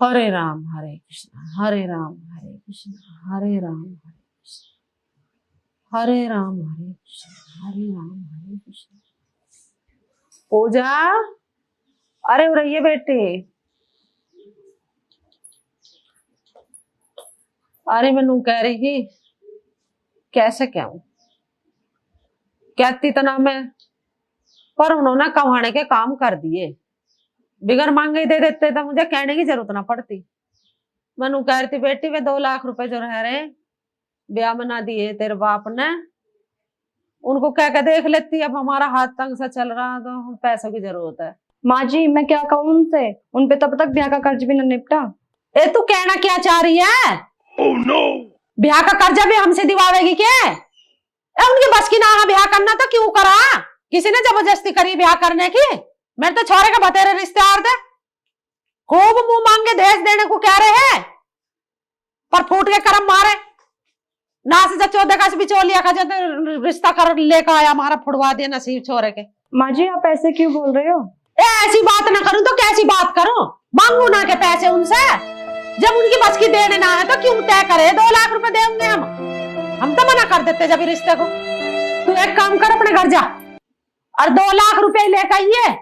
हरे राम हरे कृष्ण हरे राम हरे कृष्ण हरे राम हरे कृष्ण हरे राम हरे कृष्ण हरे राम हरे कृष्ण। पूजा, अरे रहिए बेटे। अरे मैं कह रही थी कैसे क्या हूं, कहती तो ना मैं, पर उन्होंने कमाने के काम कर दिए। बिगर मांगे ही दे देते तो मुझे कहने की जरूरत ना पड़ती। मैं कह रही थी बेटी वे 2 लाख रुपए जो रह रहे ब्याह में ना दिए तेरे बाप ने, उनको कह के देख लेती। अब हमारा हाथ तंग सा चल रहा तो हम पैसों की जरूरत है। माँ जी मैं क्या कहूँ उनसे, उन पे तब तक ब्याह का कर्ज भी न निपटा। ए तू कहना क्या चाह रही है? Oh no! ब्याह का कर्जा भी हमसे दिवावेगी क्या? उनकी बस की ना ब्याह करना तो क्यों करा? किसी ने जबरदस्ती करी ब्याह करने की? मेरे तो छोरे का बतेरे रिश्तेदार थे, खूब मुंह मांगे दहेज देने को कह रहे हैं, पर फूट के करम मारे ना से चौदह का बिचौलिया का जब रिश्ता कर लेकर आया हमारा फुड़वा दिया नसीब छोरे के। माँ जी आप ऐसे क्यों बोल रहे हो? ऐसी बात ना करूं तो कैसी बात करूं? मांगू ना के पैसे उनसे, जब उनकी बस की देने ना है तो क्यों तय करे? 2 लाख रुपए देंगे हम तो मना कर देते जब रिश्ते को। तू एक काम कर, अपने घर जा और 2 लाख रुपए लेकर आइए,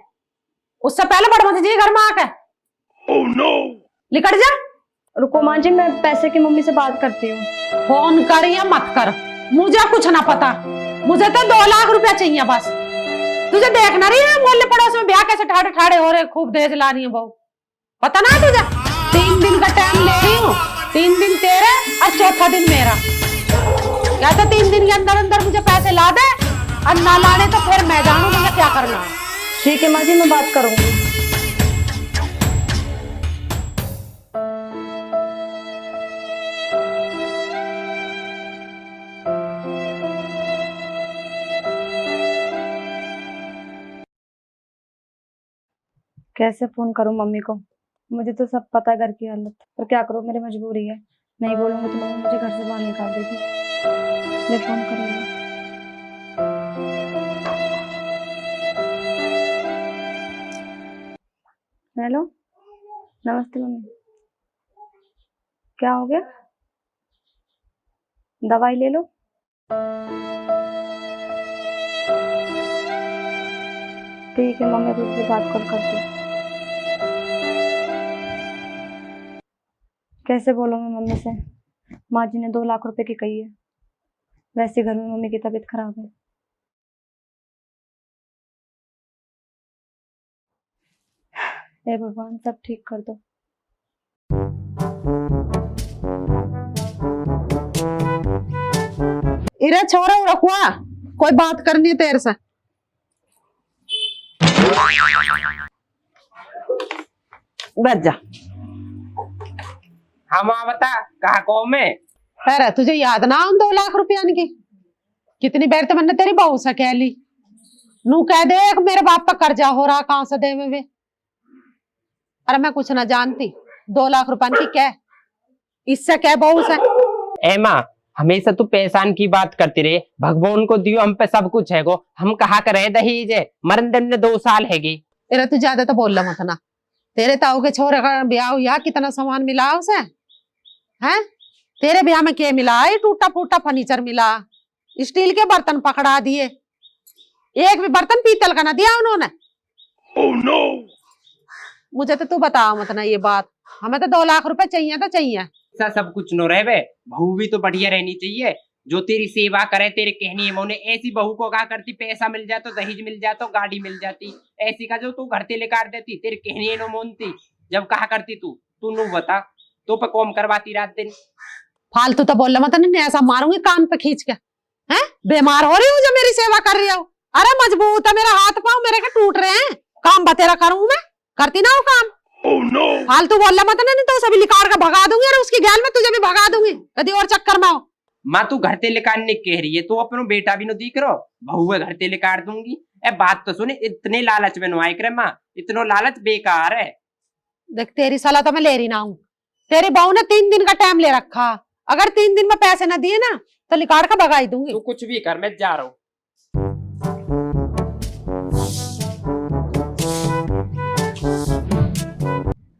उससे पहले बड़मत जी घर में आके। Oh no! निकट जा। रुको माँ जी मैं पैसे की मम्मी से बात करती हूँ। फोन कर या मत कर, मुझे कुछ ना पता, मुझे तो 2 लाख रुपया चाहिए बस। तुझे देखना रही है मोहल्ले पड़ोस में ब्याह कैसे ठाड़े ठाड़े हो रहे, खूब दहेज ला रही है बहू, पता ना तुझे? 3 दिन का टाइम ले रही हूँ, 3 दिन तेरे और चौथा दिन मेरा। या तो 3 दिन के अंदर अंदर मुझे पैसे ला दे, और ना लाने तो फिर मैं जानू मुझे क्या करना है। ठीक है माँ जी मैं बात करूंगी। कैसे फोन करूं मम्मी को? मुझे तो सब पता है घर की हालत, पर क्या करूं मेरी मजबूरी है। नहीं बोलूंगी तो मम्मी मुझे घर से बाहर निकाल देगी। ले फोन करूंगी। हेलो नमस्ते मम्मी, क्या हो गया? दवाई ले लो। ठीक है मम्मी दूसरी बात कॉल करती हूँ। कैसे बोलूं मैं मम्मी से? माँ जी ने 2 लाख रुपए की कही है, वैसे घर में मम्मी की तबीयत खराब है। हे भगवान सब ठीक कर दो। इरे छोरा रखुआ, कोई बात करनी है तेरे से। बैठ जा। हाँ माँ बता कहा को मैं। अरे तुझे याद ना उन 2 लाख रुपया की? कितनी बार तो मैंने तेरी बहू से कह ली, नू कह दे मेरे बाप का कर्जा हो रहा, कहां से दे वे? अरे मैं कुछ ना जानती, 2 लाख रुपया की क्या, इससे क्या बहू से? ए माँ हमेशा तू पैसान की बात करती रहे, भगवान को दियो हम पे सब कुछ है गो, हम कहा करे दहेज है, मरण दंड 2 साल हैगी। अरे तू ज्यादा तो बोल मत ना, तेरे ताऊ के छोरे का ब्याह हुआ, कितना सामान मिला उसे है? तेरे ब्याह में क्या मिला? टूटा फूटा फर्नीचर मिला, स्टील के बर्तन पकड़ा दिए, एक भी बर्तन पीतल का ना दिया उन्होंने। Oh no! मुझे तो तू बता मत ना ये बात, हमें तो 2 लाख रुपए चाहिए तो चाहिए। ऐसा सब कुछ न रहे, बहू भी तो बढ़िया रहनी चाहिए, जो तेरी सेवा करे, तेरे कहनी है मोने। ऐसी बहू को क्या करती, पैसा मिल जाए तो दहेज मिल जाए तो गाड़ी मिल जाती, ऐसी का जो तू घर ते लेकर देती, तेरे कहनी है नो मोनती, जब कहा करती तू नू बता, तो पे कॉम करवाती रात दिन। फालतू तो बोल मत, नहीं ऐसा मारूंगी कान पे खींच के। हैं बीमार हो रही हूँ जो मेरी सेवा कर रही हो? अरे मजबूत है मेरा हाथ पाँव, मेरे के टूट रहे हैं, काम बतेरा करूं मैं? करती ना हो काम। Oh no! फालतू बोल मत, नहीं तो सभी लिकार का भगा दूंगी, और उसकी गैल में तुझे भी भगा दूंगी कभी और चक्कर में हो। माँ तू घर ते लेकर कह रही है, तू अपनो बेटा भी नो दिख रहो, बहू घर ते लेकर दूंगी। ए बात तो सुने, इतने लालच में नो आए करे माँ, इतनो लालच बेकार है। देख तेरी सलाह तो मैं ले रही ना हूँ, तेरी बहू ने 3 दिन का टाइम ले रखा, अगर 3 दिन में पैसे ना दिए ना तो लिकार का भगाई दूंगी। तू कुछ भी कर, मैं जा रहा हूँ।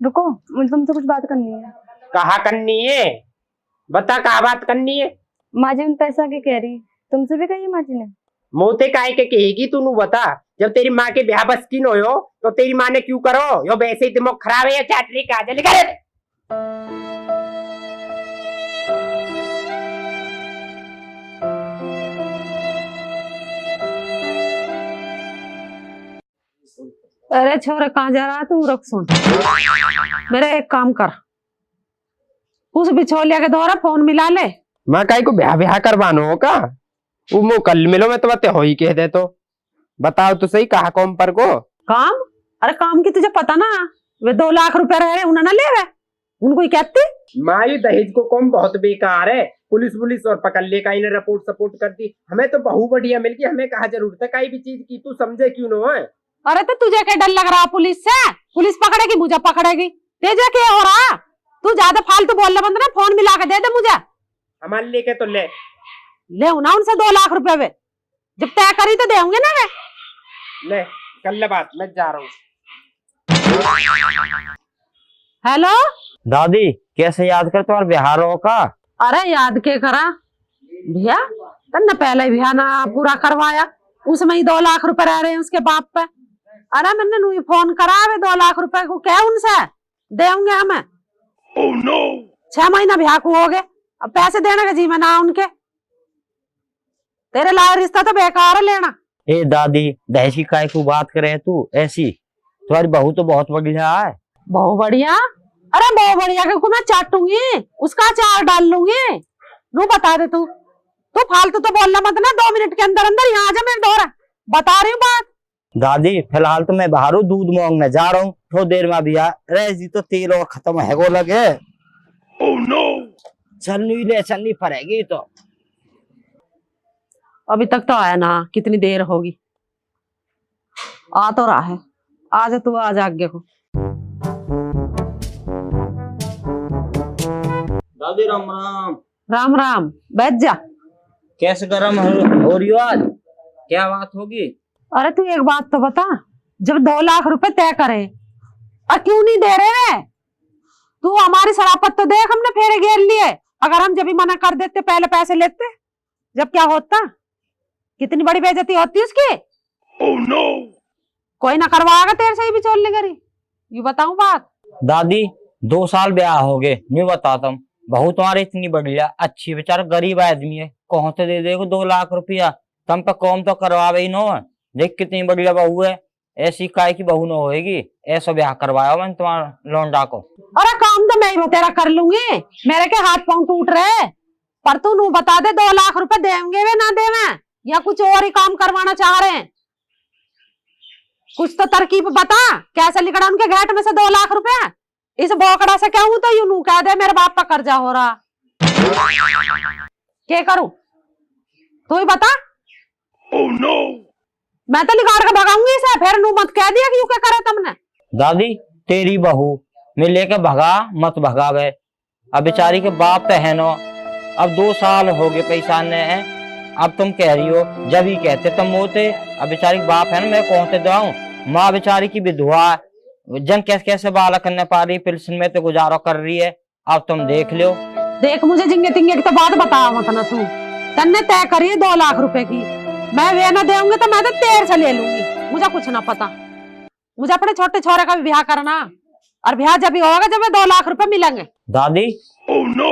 रुको, मुझे तुमसे कुछ बात करनी है। कहा करनी है, बता कहा बात करनी है। माँ जी उन पैसा की कह रही, तुमसे भी कही माँ जी ने? मोते काहे के कहेगी तू नू बता। जब तेरी माँ के ब्याह बस की नो हो तो तेरी माँ ने क्यों करो? यो वैसे ही दिमाग खराब है या चाटरी का जल्दी कर। अरे छोरे कहाँ जा रहा है तू? रुक सुन, मेरा एक काम कर, उस बिछोलिया के द्वारा फोन मिला ले। माँ काहे को ब्याह ब्याह करवानो हो का? वो मो कल मिलो मैं तो बते हो ही कह दे तो बताओ तो सही कहा कौन पर को काम? अरे काम की तुझे पता ना, वे 2 लाख रुपए रहे उन्हें ना ले वे, उनको ही कहती। माँ ये दहेज को कौन बहुत बेकार है। पुलिस और पकड़ ले का इन्हें रिपोर्ट सपोर्ट करती। हमें तो बहु बढ़िया मिल गई, हमें कहा जरूरत है कहीं भी चीज की। तू समझे क्यों नो है? अरे तो तुझे क्या डर लग रहा पुलिस से? पुलिस पकड़ेगी मुझे पकड़ेगी, तेजा क्या हो रहा? तू ज्यादा फालतू बोलने बंद ना, फोन मिला के दे दे मुझे। हमारे लेके तो ले ना उनसे 2 लाख रुपए वे, जब तय करी तो देंगे ना वे। ले कर ले बात, मैं जा रहा हूँ। हेलो दादी, कैसे याद कर तुम्हारे बिहार हो का? अरे याद के करा भैया, तन्ने पहले भैया ना पूरा करवाया, उसमें ही 2 लाख रुपए रह रहे हैं उसके बाप पे। अरे मैंने नू फोन करा वे 2 लाख रुपए को क्या उनसे देंगे हमें? Oh no! 6 महीना भैया को हो गए, अब पैसे देने का जी में ना उनके। तेरे लाए रिश्ता तो बेकार है लेना। ए दादी, दहेज की काय को बात करे तू ऐसी? तुम्हारी बहू तो बहुत बढ़िया है। बहुत बढ़िया? अरे बहुत बढ़िया के को मैं चाटूंगी, उसका अचार डाल लूंगी। नू बता दे तू फालतू तो बोलना मत ना, 2 मिनट के अंदर अंदर यहाँ आ जा मेरे दोहरा, बता रही हूँ बात। दादी फिलहाल तो मैं बाहर हूँ, दूध मांगने जा रहा हूँ, थोड़ी देर में भी रह जी तो तेल और खत्म है वो लगे। Oh no! चलनी पड़ेगी तो। अभी तक तो आया ना, कितनी देर होगी? आ तो रहा है, आज तू आज आगे को। दादी राम राम। राम राम, बैठ जा। कैसे गरम हो रही हो आज? क्या बात होगी? अरे तू एक बात तो बता, जब 2 लाख रुपए तय करे और क्यों नहीं दे रहे वे? तू हमारी शराफत तो देख, हमने फेरे घेर लिए। अगर हम जब भी मना कर देते पहले पैसे लेते, जब क्या होता? कितनी बड़ी बेइज्जती होती उसकी। Oh no! कोई ना करवाएगा तेरे से ही बिचौलने करी, ये बताऊं बात। दादी 2 साल ब्याह हो गए, नहीं बताता हूँ। बहू तुम्हारी इतनी बढ़िया अच्छी, बेचारा गरीब आदमी है, कौन से दे देगो 2 लाख रुपया? तुम पे कौम तो करवावे ही नो। देख कितनी बढ़िया बहू है, ऐसी काय की बहू न होएगी। ऐसा ब्याह करवाया मैंने तुम्हारा लौंडा को। अरे काम तो मैं ही तेरा कर लूंगी, मेरे के हाथ पांव टूट रहे। पर तू नू बता दे 2 लाख रुपए देंगे वे ना देवे, या कुछ और ही काम करवाना चाह रहे हैं? कुछ तो तरकीब बता, कैसे लिखड़ा उनके घेट में से 2 लाख रुपए? इस बोकड़ा से क्या हूं तो यूं नू कह दे मेरे बाप का कर्जा हो रहा। क्या करूं तू ही बता। Oh no! मैं तो लिगाड़ के भगाऊंगी इसे, फिर नू मत कह दिया कि यू क्या करे तुमने। दादी तेरी बहू मैं लेके भगा मत भगावे। अब बेचारी के बाप पे है नो, अब 2 साल हो गए पैसा ने है। अब तुम कह रही हो जब ही कहते तुम मोते। अब बेचारी के बाप है ना, मैं कौन से जाऊं? माँ बेचारी की विधवा, जन कैसे कैसे बाला करने पा रही, पेंशन में तो गुजारा कर रही है। अब तुम देख लो। देख मुझे जिंगे तिंगे की तो बात बता मत ना तू। तन्ने तय करिए 2 लाख रुपए की, मैं वे ना देंगे तो मैं तो तेरे से ले लूंगी। मुझे कुछ ना पता, मुझे अपने छोटे छोरे का भी ब्याह करना, और ब्याह जब भी होगा जब 2 लाख रुपए मिलेंगे। Oh दादी no!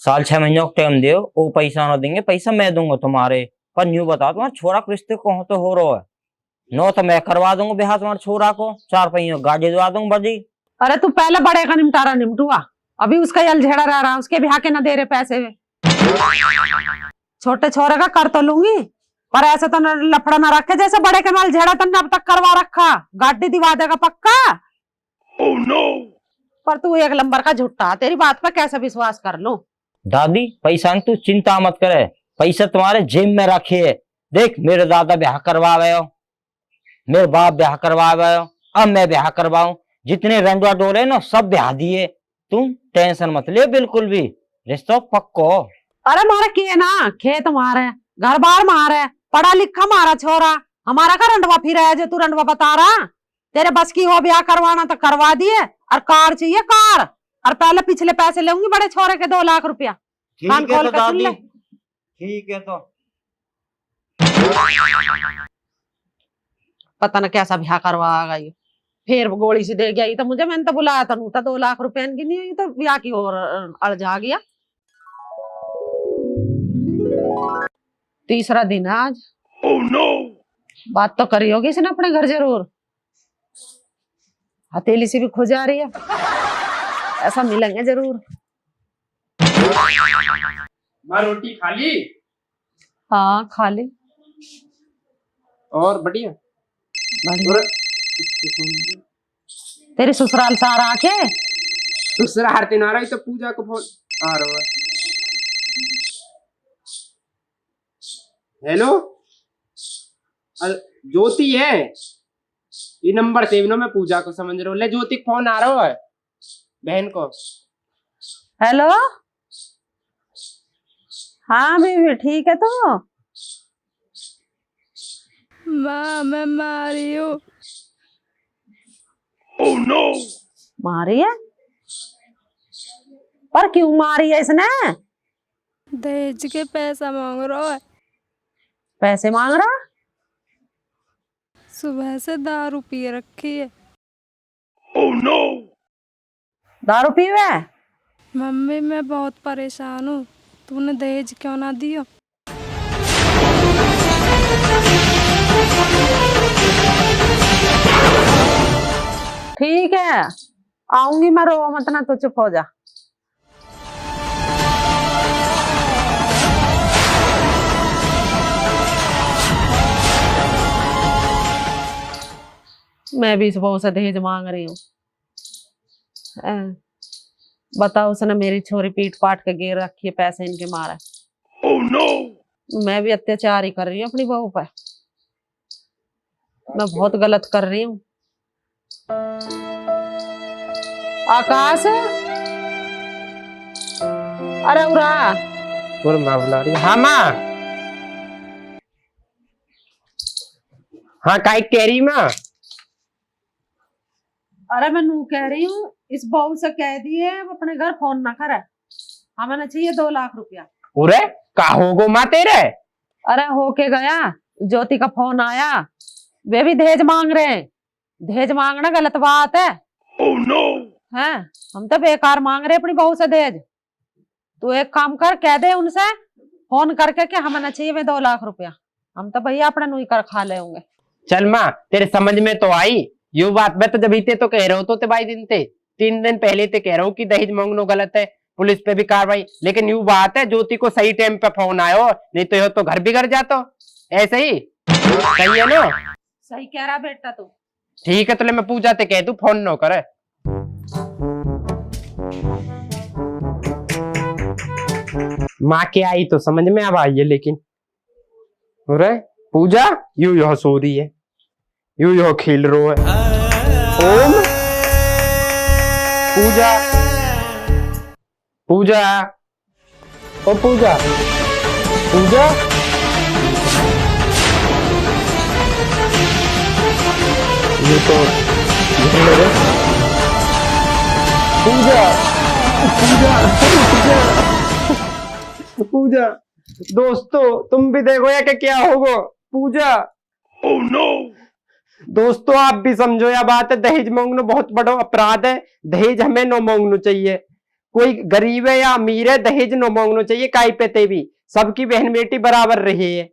6 महीनों का टाइम दो, वो पैसा ना देंगे, पैसा मैं दूंगा तुम्हारे। पर न्यू बताओ तुम्हारा छोरा को रिश्ते कौन तो हो रहा है? नो तो मैं करवा दूंगा ब्याह तुम्हारे छोरा को, 4 पहियों गाड़ी दवा दूंगा बड़ी। अरे तू पहले बड़े का निमटारा निमटुआ, अभी उसका अलझेड़ा रह रहा, उसके ब्याह के ना दे रहे पैसे वे। छोटे छोरे का कर तो लूंगी, पर ऐसे तो लफड़ा ना रखे जैसे बड़े के माल झेड़ा तन्ने अब तक करवा रखा। गाड़ी दिवा देगा पक्का। Oh no! पर तू एक नंबर का झुट्टा, तेरी बात पर कैसे विश्वास कर लूं? दादी पैसा तू चिंता मत करे, पैसा तुम्हारे जेब में रखे। देख मेरे दादा ब्याह करवावे हो, मेरे बाप ब्याह करवावे हो, अब मैं ब्याह करवाऊं। जितने रंडवा डोले ना सब ब्याह दिए, तुम टेंशन मत ले बिल्कुल भी, रिश्ता पक्को। अरे मारे के ना खेत मारे, घर बार मारे, पढ़ा लिखा मारा छोरा, हमारा का रंडवा फिर है जो तू रंडवा बता रहा? तेरे बस की हो ब्याह करवाना तो करवा दिए, और कार चाहिए कार, और पहले पिछले पैसे लेंगी बड़े छोरे के 2 लाख रुपया। कान ठीक है खोल तो के सुन दादी, ले। ठीक है तो। पता न कैसा ब्याह करवा आ गई, फिर गोली से दे गया। ये तो मुझे, मैंने तो बुलाया था, नू तो 2 लाख रुपया की नहीं हुई, तो ब्याह की और अड़जा गया। तीसरा दिन है आज। Oh no! बात तो करी होगी इसने अपने घर जरूर, हथेली से भी खुज आ रही है, ऐसा मिलेंगे जरूर। माँ रोटी खा ली? हाँ खा ली। और बढ़िया? बढ़िया। तेरी ससुराल से आ रहा के? दूसरा हर दिन आ रहा है, तो पूजा को फोन आ रहा है। हेलो, ज्योति है, ये नंबर सेव नो, मैं पूजा को समझ रहा हूँ। ले ज्योति को फोन आ रहा है, बहन को। हेलो, हाँ बीबी ठीक है तो? माँ मैं मारी हूँ। Oh no! मारी है? पर क्यों मारी है इसने? दहेज के पैसा मांग रहा है। पैसे मांग रहा? सुबह से दारू पी रखी है। Oh no! दारू पीवे? मम्मी मैं बहुत परेशान हूँ, तूने दहेज क्यों ना दियो? ठीक है आऊंगी मैं, रो मत ना, तो चुप हो जा। मैं भी इस बहू से दहेज मांग रही हूँ। बताओ, उसने मेरी छोरी पीट पाट के गिर रखी है, पैसे इनके मारा। Oh no! मैं भी अत्याचार ही कर रही हूँ अपनी बहू पर, मैं बहुत गलत कर रही हूँ। आकाश, अरे उरा। और माँ बुला रही है। हाँ माँ, हाँ काय कह रही माँ? अरे मैं नू कह रही हूँ, इस बहू से कह दिए अपने घर फोन ना करे, हमें चाहिए 2 लाख रुपया। उरे का होगो माँ तेरे? अरे होके गया, ज्योति का फोन आया, वे भी दहेज मांग रहे हैं। दहेज मांगना गलत बात है? Oh no! हैं? हम तो बेकार मांग रहे अपनी बहू से दहेज। तू एक काम कर, कह दे उनसे फोन करके कि हमें चाहिए वे 2 लाख रुपया, हम तो भैया अपना नू ही कर खा ले होंगे। चल माँ, तेरे समझ में तो आई यू बात। मैं तो जब ते तो कह रहा हूँ, तो भाई 3 दिन पहले ते कह रहा हूँ कि दहेज मांगना गलत है, पुलिस पे भी कार्रवाई। लेकिन यू बात है, ज्योति को सही टाइम पे फोन आयो, नहीं तो यो तो घर बिगड़ जातो। ऐसे ही सही है ना? सही कह रहा बेटा तू। ठीक है, तो ले मैं पूजा ते कह दू फोन न करे। माँ के आई तो समझ में अब आई है, लेकिन अरे पूजा यू यह सो रही है, यू यह खेल रो है। ओम पूजा, पूजा ओ पूजा, पूजा ये तो पूजा, पूजा, पूजा, पूजा। दोस्तों तुम भी देखो या कि क्या होगा। पूजा, Oh no! दोस्तों आप भी समझो या बात है, दहेज मांगना बहुत बड़ा अपराध है। दहेज हमें न मांगना चाहिए, कोई गरीब है या अमीर है, दहेज न मांगना चाहिए। काई पे ते भी सबकी बहन बेटी बराबर रही है।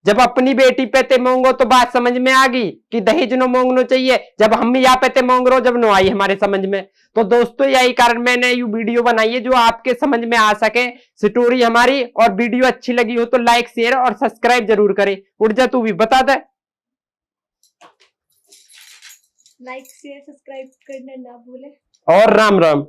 जब अपनी बेटी पे ते मांगो तो बात समझ में आ गई कि दहेज न मांगना चाहिए। जब हम यहाँ पे ते मांग रहे हो, जब न आई हमारे समझ में। तो दोस्तों यही कारण मैंने ये वीडियो बनाई है, जो आपके समझ में आ सके स्टोरी हमारी। और वीडियो अच्छी लगी हो तो लाइक शेयर और सब्सक्राइब जरूर करें। उठ जा तू भी बता दे। लाइक शेयर सब्सक्राइब करना ना भूले। और राम राम।